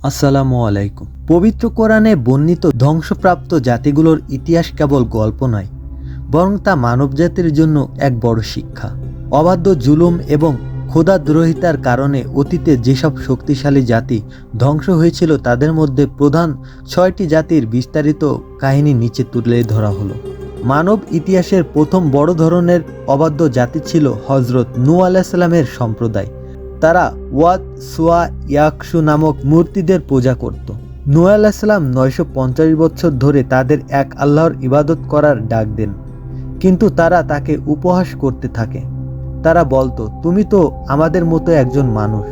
আসসালামু আলাইকুম। পবিত্র কোরআনে বর্ণিত ধ্বংসপ্রাপ্ত জাতিগুলোর ইতিহাস কেবল গল্প নয়, বরং তা মানবজাতির জন্য এক বড় শিক্ষা। অবাধ্য জুলুম এবং খোদাদ্রোহিতার কারণে অতীতে যেসব শক্তিশালী জাতি ধ্বংস হয়েছিল তাদের মধ্যে প্রধান ৬টি জাতির বিস্তারিত কাহিনী নিচে তুলে ধরা হলো। মানব ইতিহাসের প্রথম বড় ধরনের অবাধ্য জাতি ছিল হজরত নূহ আলাইহিস সালামের সম্প্রদায়। তারা ওয়াদ, সুয়া, ইয়াকশু নামক মূর্তিদের পূজা করত। নূহ আলাইহিস সালাম ৯৫০ বছর ধরে তাদের এক আল্লাহর ইবাদত করার ডাক দেন, কিন্তু তারা তাকে উপহাস করতে থাকে। তারা বলতো, তুমি তো আমাদের মতো একজন মানুষ।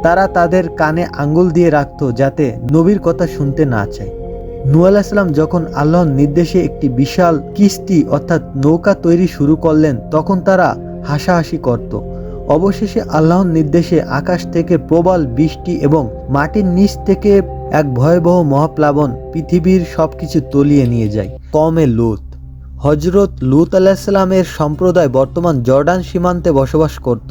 তারা তাদের কানে আঙ্গুল দিয়ে রাখত যাতে নবীর কথা শুনতে না চায়। নূহ আলাইহিস সালাম যখন আল্লাহর নির্দেশে একটি বিশাল কিস্তি অর্থাৎ নৌকা তৈরি শুরু করলেন, তখন তারা হাসাহাসি করত। অবশেষে আল্লাহর নির্দেশে আকাশ থেকে প্রবল বৃষ্টি এবং মাটির নিচ থেকে এক ভয়াবহ মহাপ্লাবন পৃথিবীর সবকিছু তলিয়ে নিয়ে যায়। কওমে লূত। হজরত লূত আলাইহিস সালামের সম্প্রদায় বর্তমান জর্ডান সীমান্তে বসবাস করত।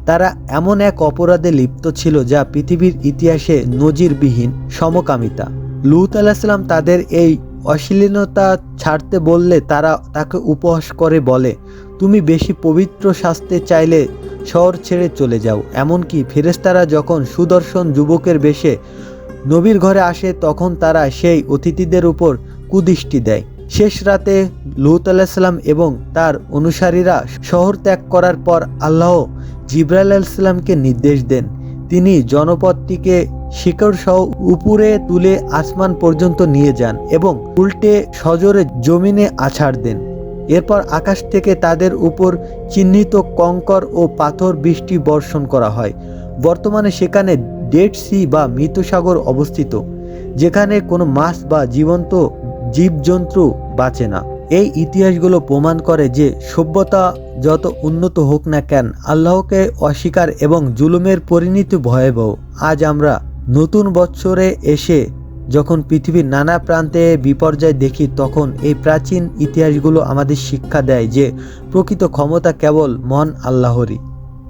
তারা এমন এক অপরাধে লিপ্ত ছিল যা পৃথিবীর ইতিহাসে নজিরবিহীন সমকামিতা। লূত আলাইহিস সালাম তাদের এই অশ্লীলতা ছাড়তে বললে তারা তাকে উপহাস করে বলে, তুমি বেশি পবিত্র সাজতে চাইলে শহর ছেড়ে চলে যাও। এমনকি ফেরেশতারা যখন সুদর্শন যুবকের বেশে নবীর ঘরে আসে তখন তারা সেই অতিথিদের উপর কুদৃষ্টি দেয়। শেষ রাতে লূত আলাইহিস সালাম এবং তার অনুসারীরা শহর ত্যাগ করার পর আল্লাহ জিবরাইল আলাইহিস সালামকে নির্দেশ দেন। তিনি জনপদটিকে শিকড় সহ উপরে তুলে আসমান পর্যন্ত নিয়ে যান এবং উল্টে সজোরে জমিনে আছাড় দেন। এরপর আকাশ থেকে তাদের উপর চিহ্নিত কঙ্কর ও পাথর বৃষ্টি বর্ষণ করা হয়। বর্তমানে সেখানে ডেড সি বা মৃত সাগর অবস্থিত, যেখানে কোনো মাছ বা জীবন্ত জীবজন্তু বাঁচে না। এই ইতিহাসগুলো প্রমাণ করে যে সভ্যতা যত উন্নত হোক না কেন, আল্লাহকে অস্বীকার এবং জুলুমের পরিণতি ভয়াবহ। আজ আমরা নতুন বছরে এসে যখন পৃথিবীর নানা প্রান্তে বিপর্যয় দেখি, তখন এই প্রাচীন ইতিহাসগুলো আমাদের শিক্ষা দেয় যে প্রকৃত ক্ষমতা কেবল মহান আল্লাহরই।